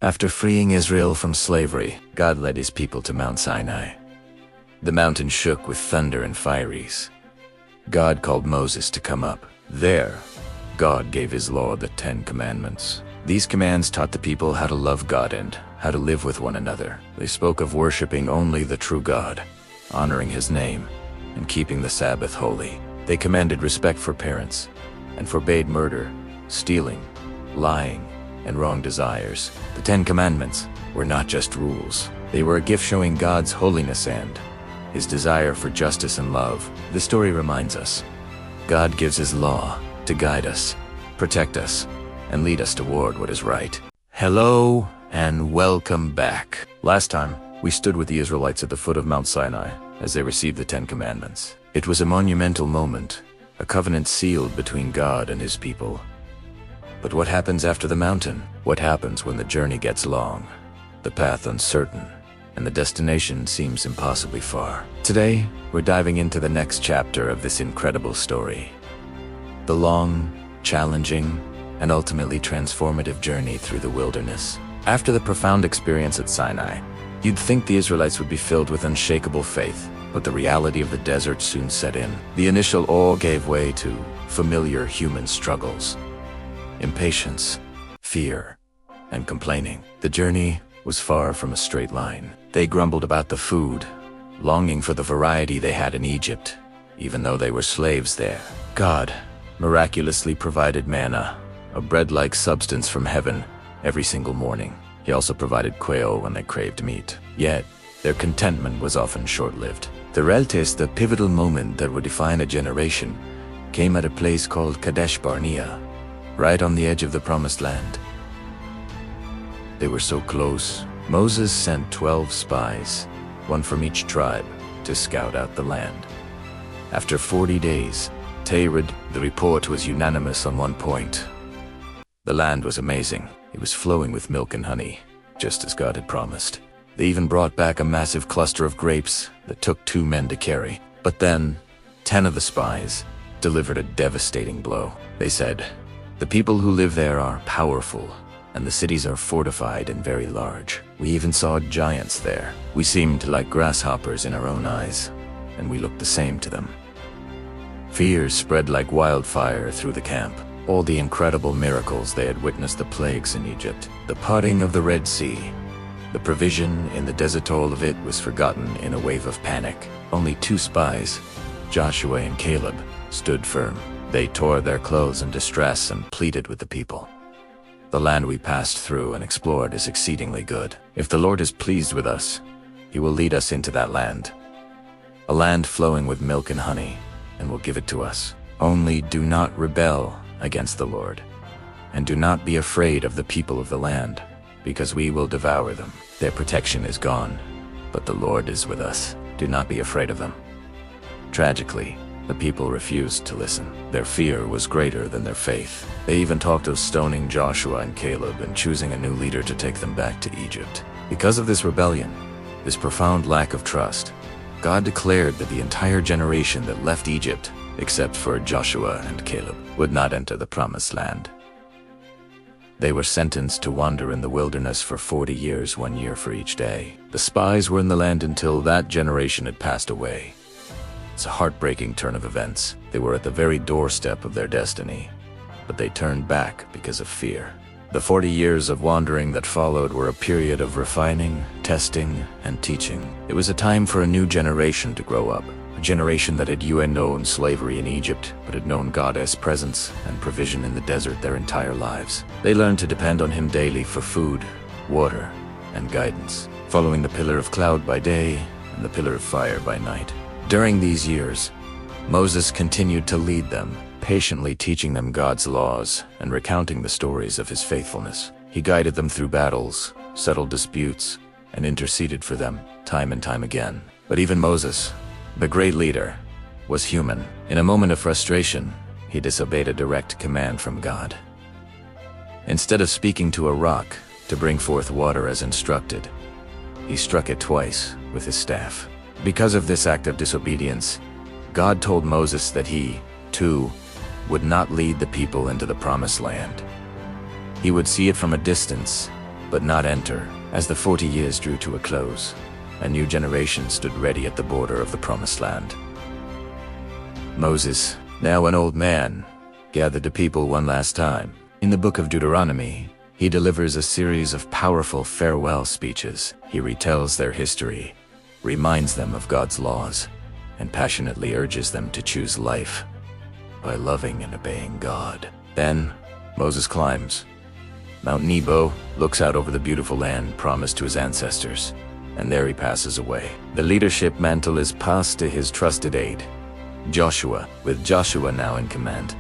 After freeing Israel from slavery, God led his people to Mount Sinai. The mountain shook with thunder and fires. God called Moses to come up. There, God gave his law, the 10 Commandments. These commands taught the people how to love God and how to live with one another. They spoke of worshiping only the true God, honoring his name, and keeping the Sabbath holy. They commanded respect for parents and forbade murder, stealing, lying, and wrong desires. The 10 Commandments were not just rules. They were a gift showing God's holiness and his desire for justice and love. This story reminds us, God gives his law to guide us, protect us, and lead us toward what is right. Hello and welcome back. Last time, we stood with the Israelites at the foot of Mount Sinai as they received the 10 Commandments. It was a monumental moment, a covenant sealed between God and his people. But what happens after the mountain? What happens when the journey gets long, the path uncertain, and the destination seems impossibly far? Today, we're diving into the next chapter of this incredible story. The long, challenging, and ultimately transformative journey through the wilderness. After the profound experience at Sinai, you'd think the Israelites would be filled with unshakable faith, but the reality of the desert soon set in. The initial awe gave way to familiar human struggles, impatience, fear, and complaining. The journey was far from a straight line. They grumbled about the food, longing for the variety they had in Egypt, even though they were slaves there. God miraculously provided manna, a bread-like substance from heaven, every single morning. He also provided quail when they craved meat. Yet, their contentment was often short-lived. The Reltes, the pivotal moment that would define a generation, came at a place called Kadesh Barnea, right on the edge of the Promised Land. They were so close, Moses sent 12 spies, one from each tribe, to scout out the land. After 40 days, the report was unanimous on one point. The land was amazing. It was flowing with milk and honey, just as God had promised. They even brought back a massive cluster of grapes that took 2 men to carry. But then, 10 of the spies delivered a devastating blow. They said, "The people who live there are powerful, and the cities are fortified and very large. We even saw giants there. We seemed like grasshoppers in our own eyes, and we looked the same to them." Fear spread like wildfire through the camp. All the incredible miracles they had witnessed, the plagues in Egypt, the parting of the Red Sea, the provision in the desert, all of it was forgotten in a wave of panic. Only 2 spies, Joshua and Caleb, stood firm. They tore their clothes in distress and pleaded with the people. "The land we passed through and explored is exceedingly good. If the Lord is pleased with us, he will lead us into that land, a land flowing with milk and honey, and will give it to us. Only do not rebel against the Lord, and do not be afraid of the people of the land, because we will devour them. Their protection is gone, but the Lord is with us. Do not be afraid of them." Tragically, the people refused to listen. Their fear was greater than their faith. They even talked of stoning Joshua and Caleb and choosing a new leader to take them back to Egypt. Because of this rebellion, this profound lack of trust, God declared that the entire generation that left Egypt, except for Joshua and Caleb, would not enter the Promised Land. They were sentenced to wander in the wilderness for 40 years, 1 year for each day. The spies were in the land until that generation had passed away. It's a heartbreaking turn of events. They were at the very doorstep of their destiny, but they turned back because of fear. The 40 years of wandering that followed were a period of refining, testing, and teaching. It was a time for a new generation to grow up. A generation that had known slavery in Egypt, but had known God's presence and provision in the desert their entire lives. They learned to depend on him daily for food, water, and guidance, following the pillar of cloud by day and the pillar of fire by night. During these years, Moses continued to lead them, patiently teaching them God's laws and recounting the stories of his faithfulness. He guided them through battles, settled disputes, and interceded for them time and time again. But even Moses, the great leader, was human. In a moment of frustration, he disobeyed a direct command from God. Instead of speaking to a rock to bring forth water as instructed, he struck it twice with his staff. Because of this act of disobedience, God told Moses that he, too, would not lead the people into the Promised Land. He would see it from a distance but not enter. As the 40 years drew to a close, a new generation stood ready at the border of the Promised Land. Moses, now an old man, gathered the people one last time. In the book of Deuteronomy, he delivers a series of powerful farewell speeches. He retells their history, reminds them of God's laws, and passionately urges them to choose life by loving and obeying God. Then, Moses climbs Mount Nebo, looks out over the beautiful land promised to his ancestors, and there he passes away. The leadership mantle is passed to his trusted aide, Joshua. With Joshua now in command,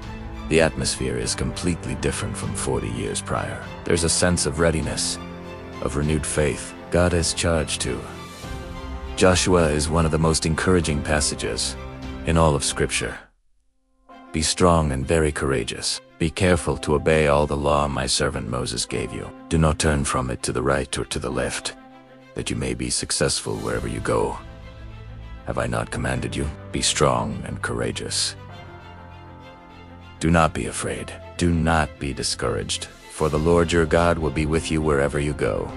the atmosphere is completely different from 40 years prior. There's a sense of readiness, of renewed faith. God has charged to. Joshua is one of the most encouraging passages in all of Scripture. Be strong and very courageous. Be careful to obey all the law my servant Moses gave you. Do not turn from it to the right or to the left, that you may be successful wherever you go. Have I not commanded you? Be strong and courageous. Do not be afraid. Do not be discouraged, for the Lord your God will be with you wherever you go.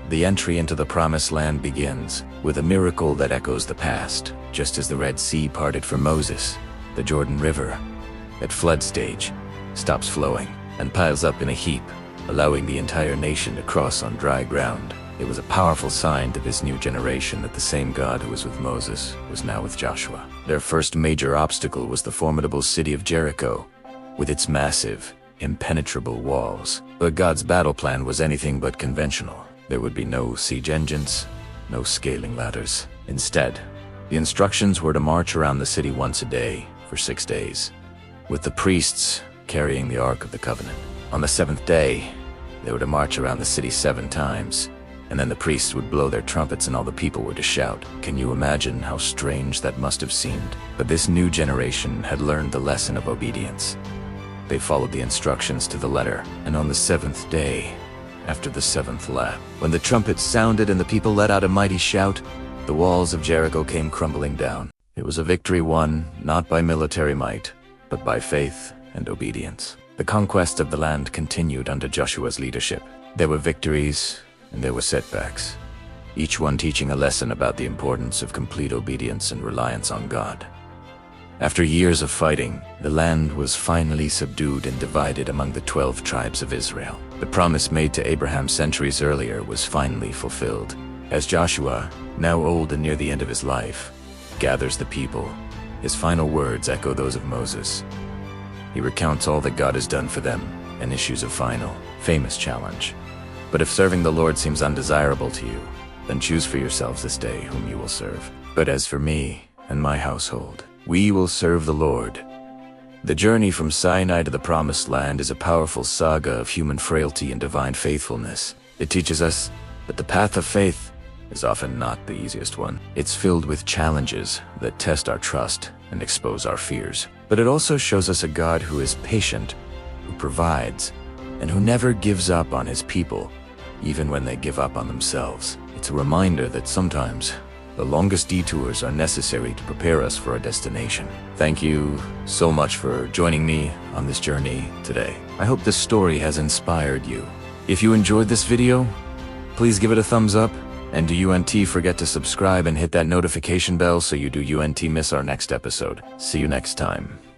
The entry into the Promised Land begins with a miracle that echoes the past. Just as the Red Sea parted for Moses, the Jordan River, at flood stage, stops flowing and piles up in a heap, allowing the entire nation to cross on dry ground. It was a powerful sign to this new generation that the same God who was with Moses was now with Joshua. Their first major obstacle was the formidable city of Jericho, with its massive, impenetrable walls. But God's battle plan was anything but conventional. There would be no siege engines, no scaling ladders. Instead, the instructions were to march around the city once a day for 6 days, with the priests carrying the Ark of the Covenant. On the 7th day, they were to march around the city 7 times, and then the priests would blow their trumpets and all the people were to shout. Can you imagine how strange that must have seemed? But this new generation had learned the lesson of obedience. They followed the instructions to the letter, and on the 7th day, after the 7th lap, when the trumpets sounded and the people let out a mighty shout, the walls of Jericho came crumbling down. It was a victory won not by military might, but by faith and obedience. The conquest of the land continued under Joshua's leadership. There were victories and there were setbacks, each one teaching a lesson about the importance of complete obedience and reliance on God. After years of fighting, the land was finally subdued and divided among the 12 tribes of Israel. The promise made to Abraham centuries earlier was finally fulfilled. As Joshua, now old and near the end of his life, gathers the people, his final words echo those of Moses. He recounts all that God has done for them and issues a final, famous challenge. But if serving the Lord seems undesirable to you, then choose for yourselves this day whom you will serve. But as for me and my household, we will serve the Lord. The journey from Sinai to the Promised Land is a powerful saga of human frailty and divine faithfulness. It teaches us that the path of faith is often not the easiest one. It's filled with challenges that test our trust and expose our fears. But it also shows us a God who is patient, who provides, and who never gives up on his people, even when they give up on themselves. It's a reminder that sometimes the longest detours are necessary to prepare us for our destination. Thank you so much for joining me on this journey today. I hope this story has inspired you. If you enjoyed this video, please give it a thumbs up, and do UNT forget to subscribe and hit that notification bell so you do UNT miss our next episode. See you next time.